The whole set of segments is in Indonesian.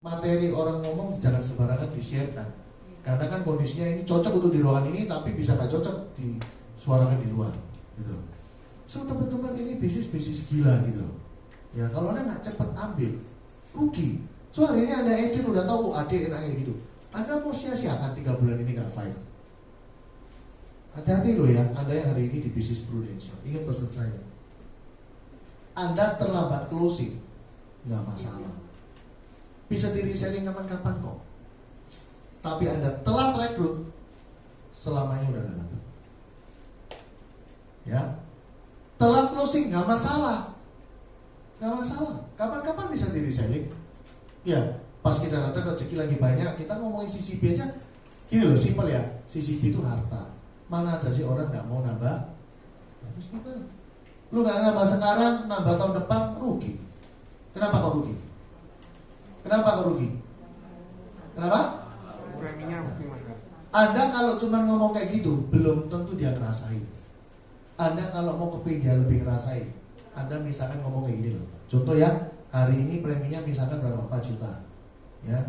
materi orang ngomong jangan sembarangan di-share-kan. Karena kan kondisinya ini cocok untuk di ruangan ini, tapi bisa nggak cocok disuarakan di luar, gitu. So teman-teman, ini bisnis gila gitu. Ya kalau Anda nggak cepat ambil, rugi. So hari ini Anda agent udah tahu adik enaknya gitu. Anda mau sia-siakan 3 bulan ini nggak fight. Hati-hati loh ya, Anda yang hari ini di bisnis prudential. Ingat pesan saya. Anda terlambat closing, nggak masalah. Bisa di reselling kapan-kapan kok. Tapi Anda telat rekrut, selamanya udah nggak dapat. Ya, telat closing nggak masalah, nggak masalah. Kapan-kapan bisa di reselling. Ya, pas kita datang rezeki lagi banyak, kita ngomongin CCP aja. Ini loh, simpel ya. CCP itu harta. Mana ada sih orang nggak mau nambah? Harus kita. Lu nggak nambah sekarang, nambah tahun depan rugi. Kenapa kok rugi? Kenapa kok rugi? Kenapa? Preminya mahal. Anda kalau cuma ngomong kayak gitu, belum tentu dia ngerasain. Anda kalau mau kepingin dia lebih ngerasain. Anda misalkan ngomong kayak gini loh. Contoh ya, hari ini preminya misalkan berapa? 4 juta. Ya.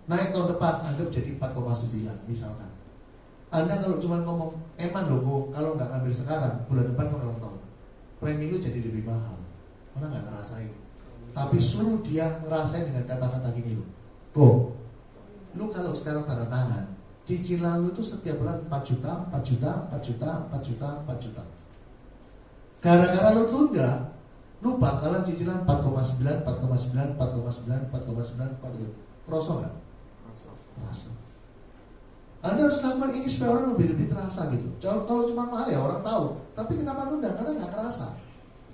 Naik tahun depan anggap jadi 4,9 misalkan. Anda kalau cuma ngomong, eman loh, kalau nggak ngambil sekarang, bulan depan mau ulang tahun, premi lu jadi lebih mahal. Orang nggak ngerasain. Tapi suruh dia ngerasain dengan kata-kata gini loh. Kok, lu kalau sekarang tanda tangan, cicilan lu tuh setiap bulan 4 juta, 4 juta, 4 juta, 4 juta, 4 juta. Gara-gara lu tunda, lu bakalan cicilan 4,9, 4,9, 4,9, 4,9, 4,9. Kroso nggak? Kroso. Anda harus lakukan ini supaya orang lebih terasa gitu. Kalau cuma mahal ya orang tahu. Tapi kenapa nunda? Karena nggak kerasa.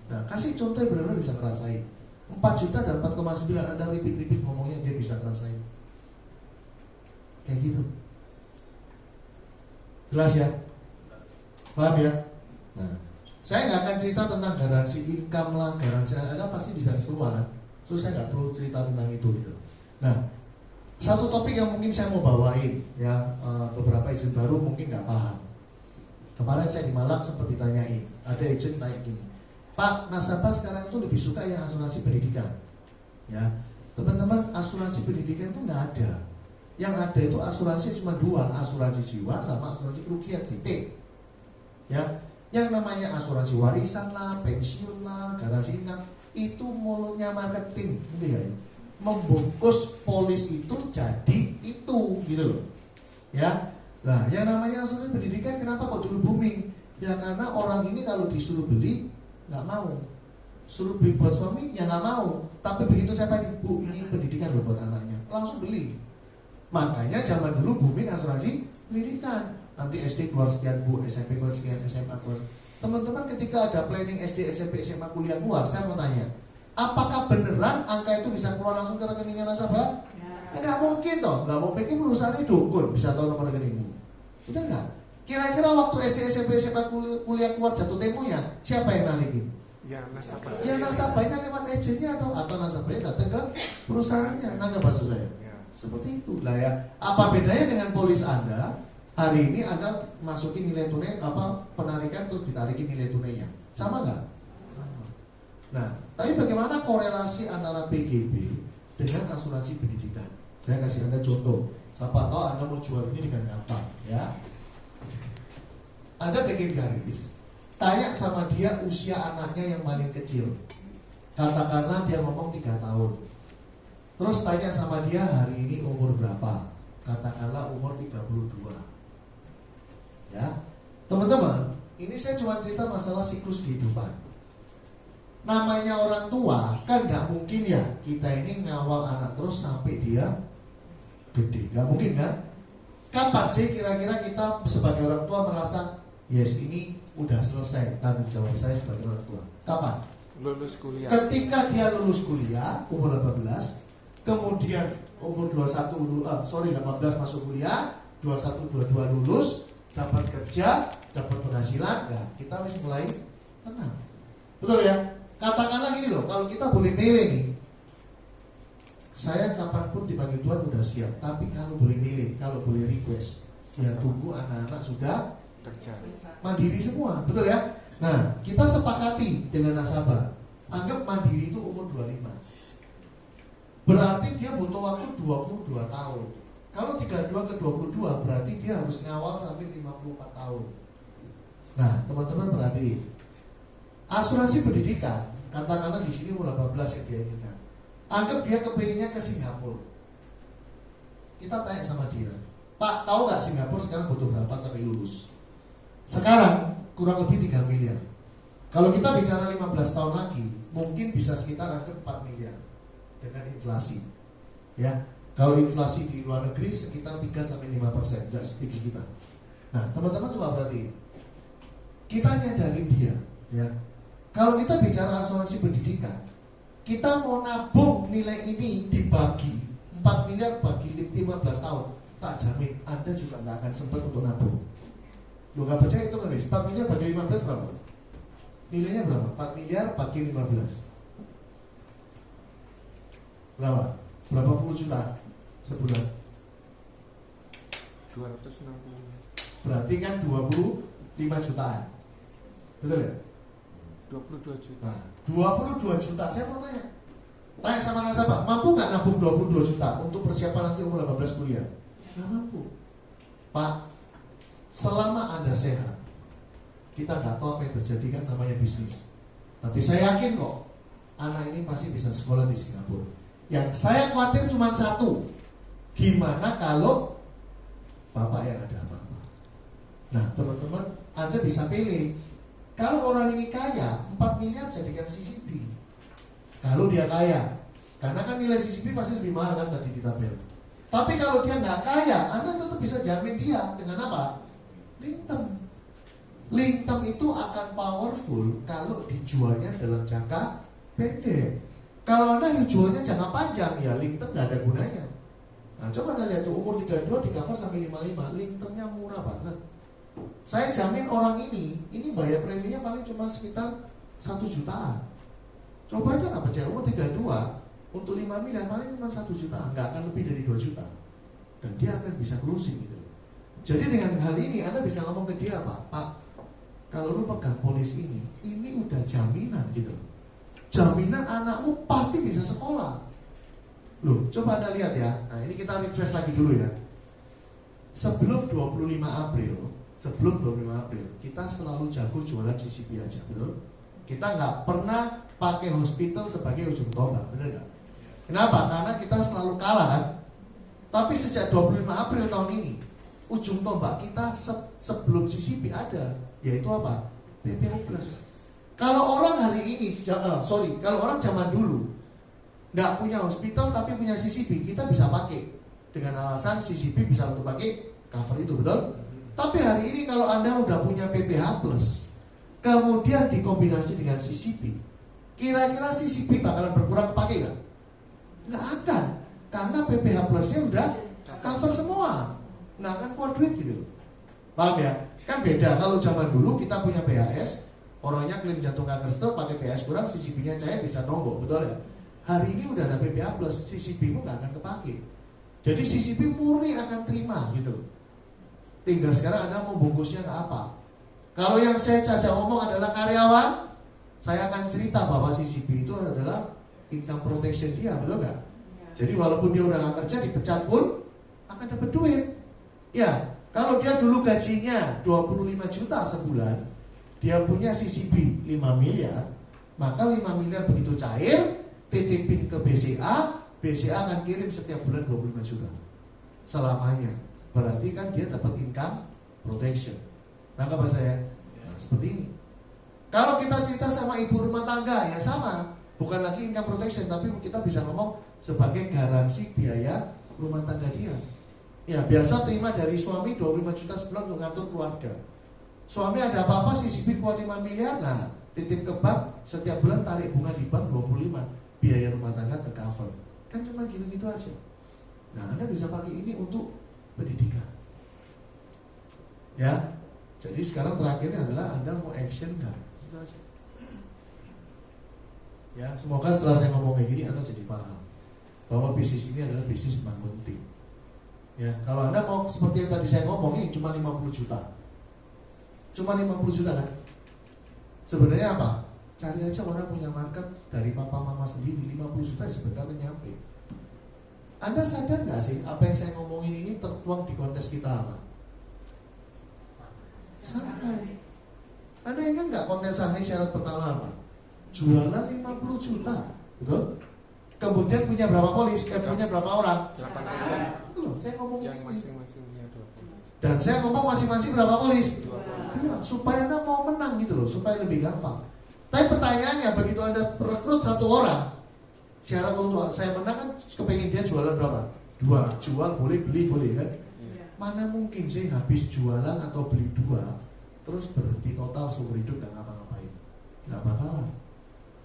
Nah, kasih contoh yang benar-benar bisa ngerasain. 4 juta dan 4,9 Anda repeat ngomongnya dia bisa ngerasain. Kayak gitu. Jelas ya? Paham ya? Nah, saya nggak akan cerita tentang garansi income lah, garansi Anda pasti bisa semua kan. So saya nggak perlu cerita tentang itu gitu. Nah, satu topik yang mungkin saya mau bawain ya, beberapa agent baru mungkin nggak paham. Kemarin saya di Malang sempat ditanyain, ada agent naik gini, Pak, nasabah sekarang itu lebih suka yang asuransi pendidikan. Ya, teman-teman, asuransi pendidikan itu nggak ada. Yang ada itu asuransi cuma 2, asuransi jiwa sama asuransi kerugian, titik. Ya, yang namanya asuransi warisan lah, pensiun lah, garansi income, itu mulutnya marketing, gitu ya. Membungkus polis itu jadi itu gitu loh. Ya. Nah, yang namanya asuransi pendidikan kenapa kok dulu booming? Ya karena orang ini kalau disuruh beli nggak mau. Suruh beli buat suami ya nggak mau. Tapi begitu saya tanya, Bu, ini pendidikan loh buat anaknya, langsung beli. Makanya zaman dulu booming asuransi pendidikan. Nanti SD keluar sekian, Bu, SMP keluar sekian, SMA keluar. Teman-teman ketika ada planning SD, SMP, SMA, kuliah keluar, saya mau tanya, apakah beneran angka itu bisa keluar langsung ke rekeningnya nasabah? Ya nggak mungkin toh, nggak mau pikir perusahaannya dukun bisa tahu nomor rekeningmu. Betul nggak? Kira-kira waktu SD, SMP, SMA, kuliah keluar jatuh temponya, siapa yang nalikin? Ya nasabah. Ya nasabahnya lewat agennya atau nasabahnya datang ke perusahaannya. Nggak maksud saya? Ya. Seperti itu lah ya. Apa bedanya dengan polis Anda? Hari ini Anda masukin nilai tunai, penarikan terus ditarikin nilai tunainya, sama nggak? Nah, tapi bagaimana korelasi antara PGB dengan asuransi pendidikan? Saya kasih Anda contoh. Siapa tahu Anda mau jual ini dengan gampang, ya. Anda bikin garis, tanya sama dia usia anaknya yang paling kecil. Katakanlah dia ngomong 3 tahun. Terus tanya sama dia hari ini umur berapa? Katakanlah umur 32. Ya, teman-teman, ini saya cuma cerita masalah siklus kehidupan. Namanya orang tua kan nggak mungkin ya kita ini ngawal anak terus sampai dia gede, nggak mungkin kan? Kapan sih kira-kira kita sebagai orang tua merasa yes ini udah selesai tanggung jawab saya sebagai orang tua? Kapan? Lulus kuliah. Ketika dia lulus kuliah umur 18, kemudian umur 18 masuk kuliah, 21, 22 lulus, dapat kerja, dapat penghasilan, nah kita harus mulai tenang. Betul ya? Katakanlah gini loh, kalau kita boleh milih nih, saya kapanpun dipanggil Tuhan udah siap. Tapi kalau boleh milih, kalau boleh request, ya tunggu anak-anak sudah Kerja. mandiri semua, betul ya? Nah, kita sepakati dengan nasabah, anggap mandiri itu umur 25. Berarti dia butuh waktu 22 tahun. Kalau 32 ke 22 berarti dia harus ngawal sampai 54 tahun. Nah, teman-teman berarti asuransi pendidikan, katakanlah di sini umur 18 yang dia inginkan. Anggap dia kepinginnya ke Singapura. Kita tanya sama dia, Pak, tahu nggak Singapura sekarang butuh berapa sampai lulus? Sekarang kurang lebih 3 miliar. Kalau kita bicara 15 tahun lagi, mungkin bisa sekitar anggap 4 miliar dengan inflasi. Ya, kalau inflasi di luar negeri sekitar 3-5%, nggak setinggi kita. Nah, teman-teman coba berarti kita nyadarin dia, ya. Kalau kita bicara asuransi pendidikan, kita mau nabung nilai ini dibagi 4 miliar bagi 15 tahun, tak jamin Anda juga nggak akan sempat untuk nabung. Lu nggak percaya itu kan, 4 miliar bagi 15 berapa? Nilainya berapa? 4 miliar bagi 15 berapa? Berapa puluh juta sebulan? 260. Berarti kan 25 jutaan. Betul ya? 22 juta. Nah, 22 juta, saya mau tanya sama nasabah, mampu nggak nabung 22 juta untuk persiapan nanti umur 18 kuliah? Nggak mampu. Pak, selama Anda sehat, kita nggak tahu apa yang terjadi, kan namanya bisnis. Tapi saya yakin kok, anak ini pasti bisa sekolah di Singapura. Yang saya khawatir cuma satu, gimana kalau bapak yang ada apa-apa? Nah, teman-teman, Anda bisa pilih. Kalau orang ini kaya, 4 miliar jadikan CCP. Kalau dia kaya, karena kan nilai CCP pasti lebih mahal kan tadi di tabel. Tapi kalau dia nggak kaya, Anda tetap bisa jamin dia dengan apa? Linktem. Linktem itu akan powerful kalau dijualnya dalam jangka pendek. Kalau Anda jualnya jangka panjang, ya Linktem nggak ada gunanya. Nah, coba Anda lihat tuh, umur 32 di cover sampai 55, Linktemnya murah banget. Saya jamin orang ini bayar preminya paling cuma sekitar 1 jutaan. Coba aja nggak percaya, umur 32 untuk 5 miliar paling cuma 1 jutaan, nggak akan lebih dari 2 juta. Dan dia akan bisa closing gitu. Jadi dengan hal ini Anda bisa ngomong ke dia, Pak, kalau lu pegang polis ini udah jaminan gitu. Jaminan anakmu pasti bisa sekolah. Loh, coba Anda lihat ya. Nah, ini kita refresh lagi dulu ya. Sebelum 25 April, kita selalu jago jualan CCP aja, betul? Kita nggak pernah pakai hospital sebagai ujung tombak, benar nggak? Kenapa? Karena kita selalu kalah kan? Tapi sejak 25 April tahun ini, ujung tombak kita sebelum CCP ada, yaitu apa? PPH Plus. Kalau orang hari ini, kalau orang zaman dulu nggak punya hospital tapi punya CCP, kita bisa pakai dengan alasan CCP bisa untuk pakai cover itu, betul? Tapi hari ini kalau Anda udah punya PPH Plus, kemudian dikombinasi dengan CCP, kira-kira CCP bakalan berkurang kepake nggak? Nggak akan, karena PPH Plusnya udah cover semua, nggak akan keluar duit gitu. Paham ya? Kan beda, kalau zaman dulu kita punya PHS, orangnya klaim jantung kanker stroke pakai PHS kurang, CCP-nya cair bisa nonggok, betul ya? Hari ini udah ada PPH Plus, CCP-mu nggak akan kepake. Jadi CCP murni akan terima gitu. Tinggal sekarang Anda mau bungkusnya ke apa? Kalau yang saya caca ngomong adalah karyawan, saya akan cerita bahwa CCP itu adalah income protection dia, betul nggak? Jadi walaupun dia udah nggak kerja, dipecat pun akan dapat duit. Ya, kalau dia dulu gajinya 25 juta sebulan, dia punya CCP 5 miliar, maka 5 miliar begitu cair, titipin ke BCA, BCA akan kirim setiap bulan 25 juta selamanya. Berarti kan dia dapat income protection. Nangkap apa saya? Nah, seperti ini. Kalau kita cerita sama ibu rumah tangga, ya sama. Bukan lagi income protection, tapi kita bisa ngomong sebagai garansi biaya rumah tangga dia. Ya, biasa terima dari suami 25 juta sebulan untuk ngatur keluarga. Suami ada apa-apa, CCP kuat 5 miliar, nah titip ke bank, setiap bulan tarik bunga di bank 25, biaya rumah tangga ke cover. Kan cuma gitu-gitu aja. Nah, Anda bisa pakai ini untuk pendidikan. Ya, jadi sekarang terakhirnya adalah Anda mau action nggak? Itu aja. Ya, semoga setelah saya ngomong kayak gini Anda jadi paham bahwa bisnis ini adalah bisnis membangun tim. Ya, kalau Anda mau seperti yang tadi saya ngomong, ini cuma 50 juta. Cuma 50 juta kan? Sebenarnya apa? Cari aja orang punya market dari papa mama sendiri, 50 juta sebenarnya nyampe. Anda sadar nggak sih apa yang saya ngomongin ini tertuang di kontes kita apa? Shanghai. Anda ingat nggak kontes Shanghai syarat pertama apa? Jualan 50 juta, betul? Kemudian punya berapa polis? Punya berapa orang? 8 agent Itu loh, saya ngomongin yang ini. masing-masing punya 2 polis. Dan saya ngomong masing-masing berapa polis? 2 polis. Dua, supaya Anda mau menang gitu loh, supaya lebih gampang. Tapi pertanyaannya, begitu Anda rekrut 1 orang, syarat untuk saya menang kan kepengin dia jualan berapa? 2, jual boleh, beli boleh kan? Mana mungkin sih habis jualan atau beli 2 terus berhenti total seumur hidup dan ngapa-ngapain? Nggak bakalan.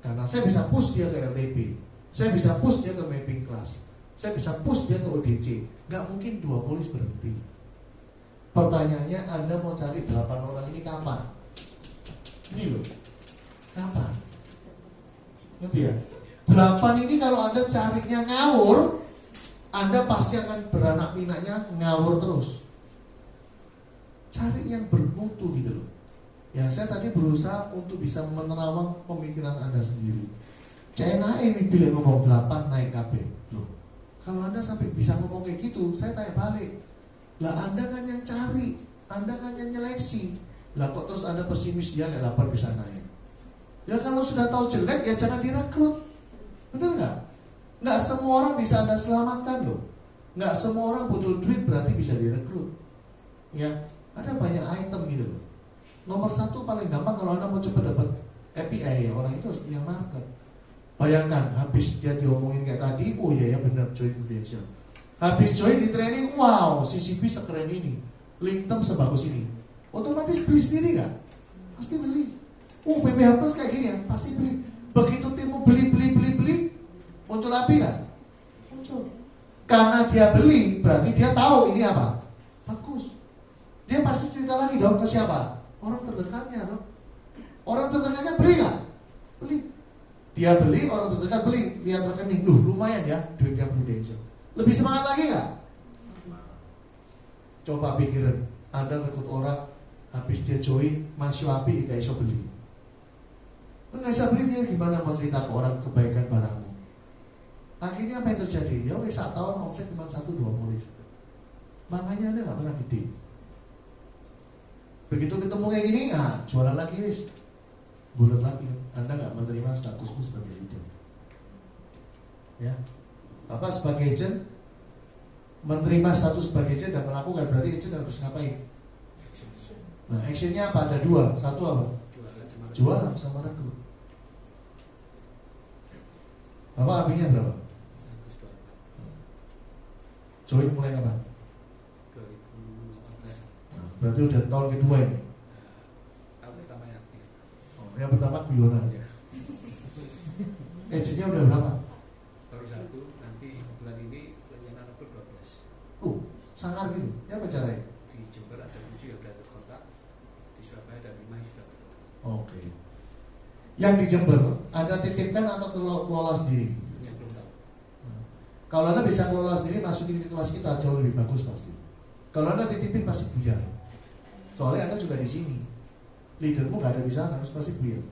Karena saya bisa push dia ke LTP, saya bisa push dia ke mapping class, saya bisa push dia ke ODC. Nggak mungkin 2 polis berhenti. Pertanyaannya, Anda mau cari 8 orang ini kapan? Ini loh, kapan? Ngerti ya? 8 ini kalau Anda carinya ngawur, Anda pasti akan beranak pinaknya ngawur terus. Cari yang bermutu gitu loh. Ya, saya tadi berusaha untuk bisa menerawang pemikiran Anda sendiri. Kayak naik pilih ngomong 8 naik KB. Loh, kalau Anda sampai bisa ngomong kayak gitu, saya tanya balik. Lah Anda kan yang cari, Anda kan yang nyeleksi. Lah kok terus Anda pesimis dia nggak 8 bisa naik? Ya kalau sudah tahu jelek ya jangan direkrut. Betul nggak? Nggak semua orang bisa Anda selamatkan loh. Nggak semua orang butuh duit berarti bisa direkrut. Ya, ada banyak item gitu loh. Nomor 1 paling gampang kalau Anda mau cepat dapat API ya, orang itu harus punya market. Bayangkan habis dia diomongin kayak tadi, oh iya ya benar join credential. Habis join di training, wow CCP sekeren ini, LinkedIn sebagus ini. Otomatis beli sendiri nggak? Pasti beli. PPH Plus kayak gini ya, pasti beli. Begitu timmu beli, muncul api kan? Muncul. Karena dia beli, berarti dia tahu ini apa? Bagus. Dia pasti cerita lagi dong ke siapa? Orang terdekatnya dong. Orang terdekatnya beli nggak? Beli. Dia beli, orang terdekat beli. Lihat rekening, lumayan ya duitnya Prudential. Lebih semangat lagi nggak? Coba pikirin, Anda rekrut orang, habis dia join, masih api, gak bisa beli. Nggak bisa beli dia gimana mau cerita ke orang kebaikan barangmu? Akhirnya apa yang terjadi? Ya wes 1 tahun omset cuma 1-2 polis. Makanya Anda nggak pernah gede. Begitu ketemu kayak gini, jualan lagi wis, bulat lagi. Anda nggak menerima statusmu sebagai leader. Ya, apa sebagai agent menerima status sebagai agent dan melakukan, berarti agent harus ngapain? Nah, actionnya apa? Ada 2. 1 apa? Jualan sama rekrut. Bapak apinya berapa? Join mulai kapan? 2018. Berarti udah tahun kedua ini. Tahun pertama yang aktif. Yang pertama guyonan. Ya. Agentnya udah berapa? Baru 1, nanti bulan ini rencana rekrut 12. Sangar gitu. Ya apa caranya? Di Jember ada 7 yang sudah terkontak, di Surabaya ada 5 yang sudah terkontak. Oke. Yang di Jember Anda titipkan atau kelola sendiri? Yang belum tahu. Kalau Anda bisa kelola sendiri, masukin ke kelas kita jauh lebih bagus pasti. Kalau Anda titipin pasti buyar. Soalnya Anda juga di sini. Leadermu nggak ada di sana, harus pasti buyar.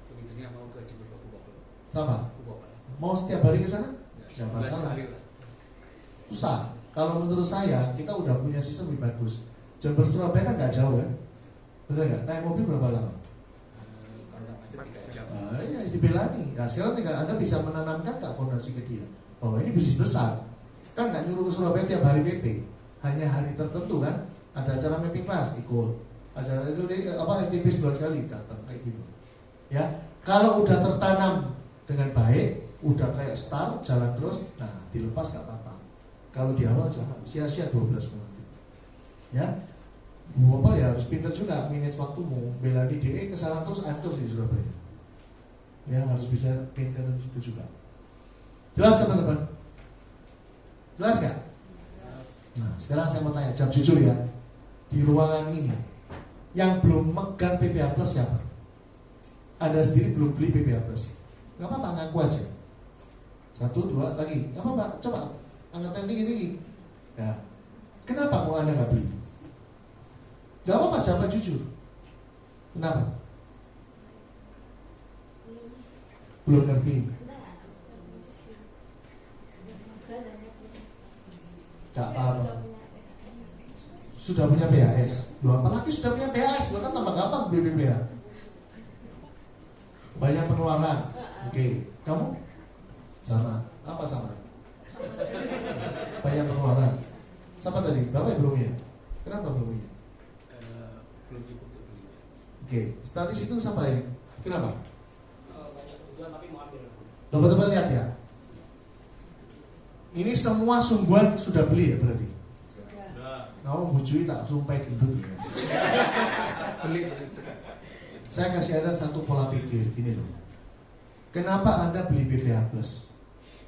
Pemikirannya mau ke Jember ke Kubokol. Sama. Kubokol. Mau setiap hari ke sana? Ya, Jangan bulan masalah. sekali lah. Susah. Kalau menurut saya, kita udah punya sistem lebih bagus. Jember Surabaya kan nggak jauh kan? Bener nggak? Naik mobil berapa lama? Kalau nggak macet 3 jam. Ya dibelani. Nah sekarang tinggal Anda bisa menanamkan tak fondasi ke dia bahwa ini bisnis besar. Kan nggak nyuruh ke Surabaya tiap hari PP. Hanya hari tertentu kan. Ada acara mapping class ikut. Acara itu NTP sebulan sekali datang kayak gitu. Ya, kalau udah tertanam dengan baik, udah kayak star jalan terus, nah dilepas nggak apa-apa. Kalau di awal jangan sia-sia 12 bulan. Ya, Bapak ya harus pintar juga manage waktumu. Bela di DE kesana terus atur di Surabaya. Ya harus bisa pintar di situ juga. Jelas teman-teman? Jelas gak? Nah sekarang saya mau tanya, jawab jujur ya. Di ruangan ini yang belum megang PPA Plus siapa? Anda sendiri belum beli PPA Plus. Gak apa-apa, ngaku aja. 1, 2, lagi. Gak apa-apa, coba angkat yang tinggi-tinggi. Ya. Kenapa mau Anda gak beli? Gak apa-apa, jawab jujur. Kenapa? Belum ngerti. Gak paham. Sudah punya BHS. Loh, apalagi sudah punya BHS, lo kan tambah gampang BPPH. Banyak pengeluaran. Oke, kamu sama apa sama? Banyak pengeluaran. Siapa tadi? Bapak belum ya? Kenapa belum ya? Belum cukup untuk beli. Oke, status itu siapa ya? Kenapa? Banyak kebutuhan tapi mau ambil. Teman-teman lihat ya. Ini semua sungguhan sudah beli ya berarti? Sudah. Kamu bujui tak sumpah gendut ya. Beli. Saya kasih ada satu pola pikir gini loh. Kenapa Anda beli BPH Plus?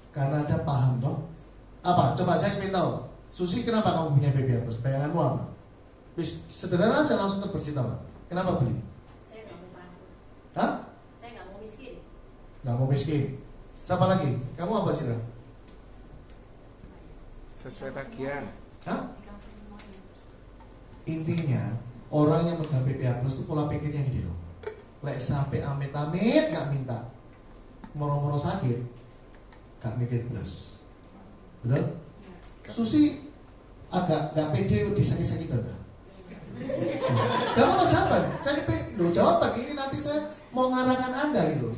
Karena Anda paham toh? Apa? Coba saya ingin tahu. Susi, kenapa kamu punya BPH Plus? Bayanganmu apa? Sederhana aja langsung terbersih tahu. Kenapa beli? Saya nggak mau bangkrut. Hah? Saya nggak mau miskin. Nggak mau miskin. Siapa lagi? Kamu apa sih? Sesuai tagihan. Hah? Di kampung semuanya. Intinya orang yang megang BPH Plus itu pola pikirnya gini loh. Lek sampai amit-amit nggak minta, moro-moro sakit, nggak mikir plus. Betul? Susi agak nggak pede disakit-sakitan dah. Kamu jawaban, saya loh jawaban ini nanti saya mau ngarahkan Anda gitu.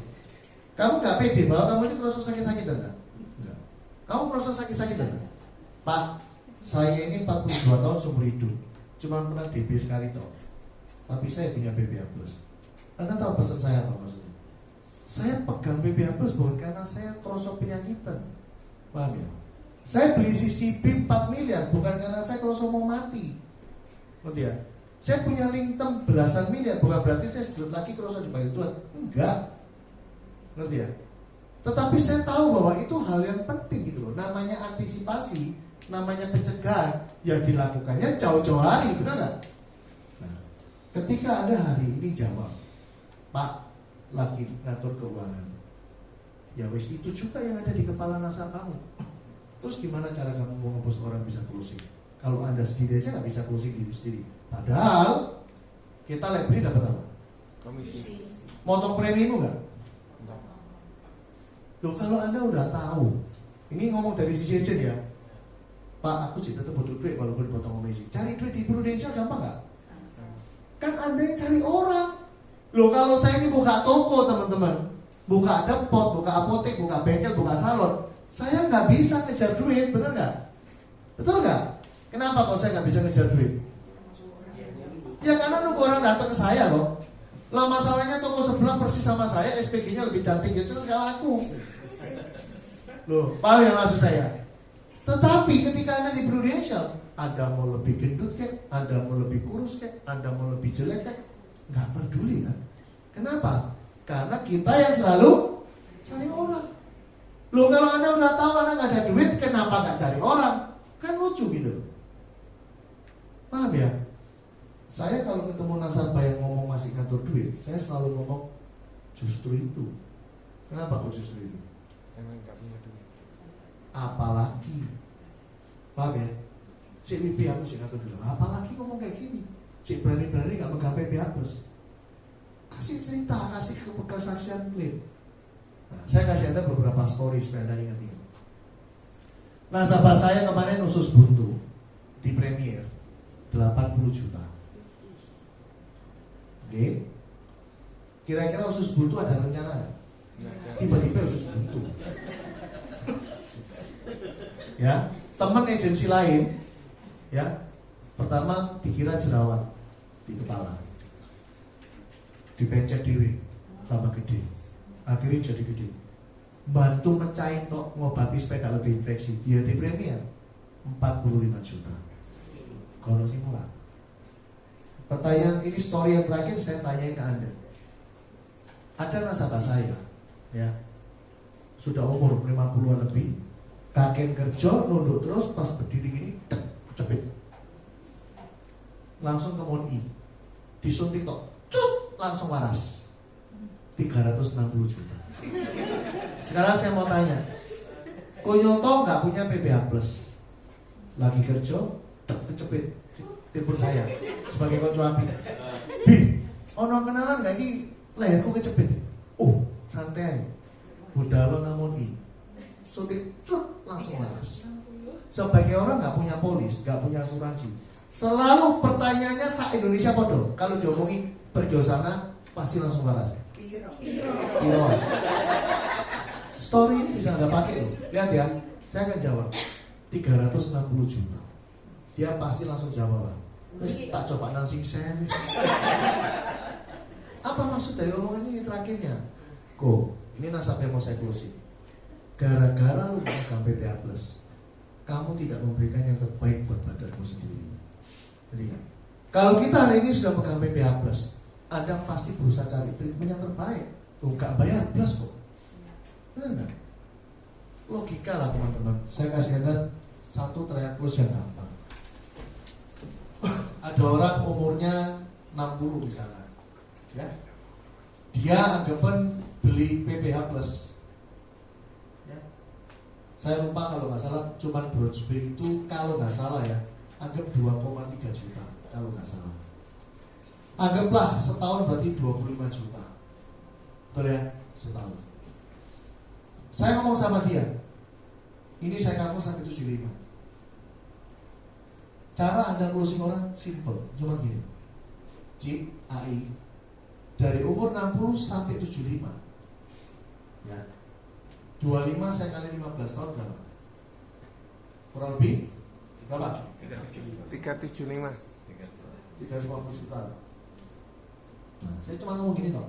Kamu nggak pede bahwa kamu ini merasa sakit-sakitan dah? Enggak. Kamu merasa sakit-sakitan dah? Pak, saya ini 42 tahun seumur hidup, cuma pernah DB sekali toh. Tapi saya punya BPH Plus. Anda tahu pesan saya apa maksudnya? Saya pegang BPH Plus bukan karena saya krosok penyakitan. Paham ya? Saya beli CCB 4 miliar bukan karena saya krosok mau mati. Ngerti ya? Saya punya Lintem belasan miliar bukan berarti saya sedot lagi krosok dibayar Tuhan. Enggak. Ngerti ya? Tetapi saya tahu bahwa itu hal yang penting gitu loh. Namanya antisipasi, namanya pencegahan, ya dilakukannya jauh-jauh hari, benar nggak? Nah, ketika ada hari ini jawab, Pak, lagi ngatur keuangan. Ya wis itu juga yang ada di kepala nasabahmu. Terus gimana cara kamu mau ngebos orang bisa closing? Kalau Anda sendiri aja nggak bisa closing diri sendiri. Padahal kita lihat beli dapat apa? Komisi. Motong premimu nggak? Enggak. Loh kalau Anda udah tahu, ini ngomong dari sisi agent ya, Pak, aku sih tetap butuh duit walaupun dipotong komisi. Cari duit di Indonesia gampang nggak? Kan Anda yang cari orang. Loh kalau saya ini buka toko teman-teman, buka depot, buka apotek, buka bengkel, buka salon, saya nggak bisa ngejar duit, bener nggak? Betul nggak? Kenapa kalau saya nggak bisa ngejar duit? Ya karena nunggu orang datang ke saya loh. Lah masalahnya toko sebelah persis sama saya, SPG-nya lebih cantik, ya jelas kayak aku. Loh, paham ya maksud saya? Tetapi ketika Anda di Prudential, Anda mau lebih gendut kek, Anda mau lebih kurus kek, Anda mau lebih jelek kek, nggak peduli kan? Kenapa? Karena kita yang selalu cari orang. Loh kalau Anda udah tahu Anda nggak ada duit, kenapa nggak cari orang? Kan lucu gitu. Paham ya? Saya kalau ketemu nasabah yang ngomong masih ngatur duit, saya selalu ngomong justru itu. Kenapa kok justru itu? Emang nggak punya duit. Apalagi, paham ya? Si WP aku sih ngatur dulu. Apalagi ngomong kayak gini. Si berani-berani nggak megang PPH Plus. Kasih cerita, kasih kesaksian klaim. Nah, saya kasih Anda beberapa story supaya Anda ingat-ingat. Nasabah saya kemarin usus buntu di Premier 80 juta. Oke. Kira-kira usus buntu ada rencana nggak? Tiba-tiba usus buntu. Ya, teman agensi lain, ya, pertama dikira jerawat di kepala, dipencet dewe, tambah gede, akhirnya jadi gede. Bantu mecahin tok ngobati supaya gak lebih infeksi. Dia di Premier 45 juta. Kalau sih murah. Pertanyaan ini story yang terakhir saya tanyain ke Anda. Ada nasabah saya, ya, sudah umur 50-an lebih, kakek kerja nunduk terus pas berdiri gini, cepet, langsung ke MONI, disuntik tok, cup, langsung waras, 360 juta. Sekarang saya mau tanya, Konyoto nggak punya PPH Plus, lagi kerja, kecepit, telepon saya sebagai konco api. Bi, ono kenalan nggak ki leherku kecepit? Oh, santai, budalo namun i, suntik, cup, langsung waras. sebagai orang nggak punya polis, nggak punya asuransi, selalu pertanyaannya Indonesia podo. Kalau diomongin pergi sana, pasti langsung waras. Iya. Story ini bisa Anda pakai loh. Lihat ya, saya akan jawab 360 juta. Dia pasti langsung jawab, Pak. Terus tak coba nang sen. Apa maksud dari omongan ini terakhirnya? Kok, ini nasabnya mau saya closing. Gara-gara lu memegang PPA Plus, kamu tidak memberikan yang terbaik buat badanmu sendiri. Jadi, kalau kita hari ini sudah pegang PPA Plus, Anda pasti berusaha cari treatment yang terbaik. Tuh, gak bayar plus kok. Benar nggak? Logika lah teman-teman. Saya kasih Anda satu trayek plus yang gampang. Ada orang umurnya 60 misalnya, ya, dia anggapan beli PPH Plus, ya. Saya lupa kalau nggak salah, cuman Broadway itu kalau nggak salah ya, anggap 2,3 juta kalau nggak salah. Anggaplah setahun berarti 25 juta, betul ya, setahun. Saya ngomong sama dia, ini saya cover sampai 75. Cara Anda closing orang simple, cuma gini. CAI dari umur 60 sampai 75. Ya. 25 saya kali 15 tahun berapa? Kurang lebih berapa? 375. 350 juta. Nah, saya cuma ngomong gini toh.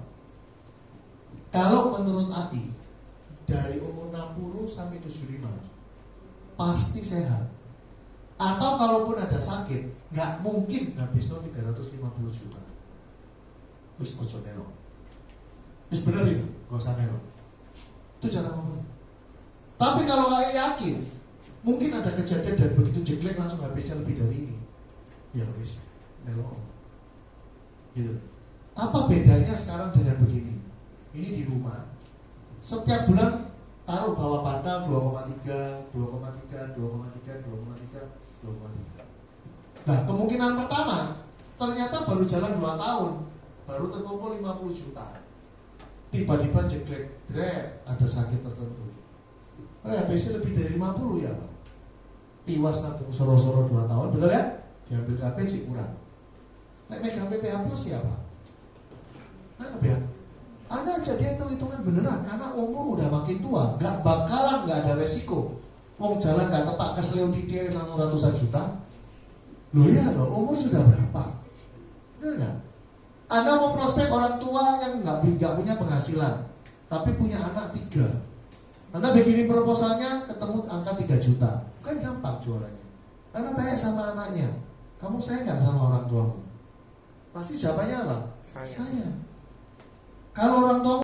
Kalau menurut AI dari umur 60 sampai 75 pasti sehat. Atau kalaupun ada sakit, nggak mungkin habis 350 juta. Terus ojo nelo. Terus bener itu, gak usah nelo. Itu cara ngomong. Tapi kalau nggak yakin, mungkin ada kejadian dan begitu jelek langsung habisnya lebih dari ini. Ya wis, nelo. Gitu. Apa bedanya sekarang dengan begini? Ini di rumah. Setiap bulan taruh bawah padang 2,3, 2,3, 2,3, 2,3, 2,3. Nah, kemungkinan pertama ternyata baru jalan 2 tahun, baru terkumpul 50 juta. Tiba-tiba jeglek, ada sakit tertentu. Habisnya lebih dari 50 ya, Pak. Tiwas nabung soro-soro 2 tahun, betul ya? Diambil KPC kurang. Nek megang PPH Plus ya, Pak. Anggap ya. Anda jadi hitung-hitungan beneran, karena umur udah makin tua, nggak bakalan nggak ada resiko. Mau jalan nggak tepat keseleo titik langsung ratusan juta. Loh ya loh, umur sudah berapa? Bener nggak? Anda mau prospek orang tua yang nggak punya penghasilan, tapi punya anak 3. Anda bikin proposalnya ketemu angka 3 juta, kan gampang jualannya. Anda tanya sama anaknya, kamu sayang nggak sama orang tuamu? Pasti jawabannya apa? Saya.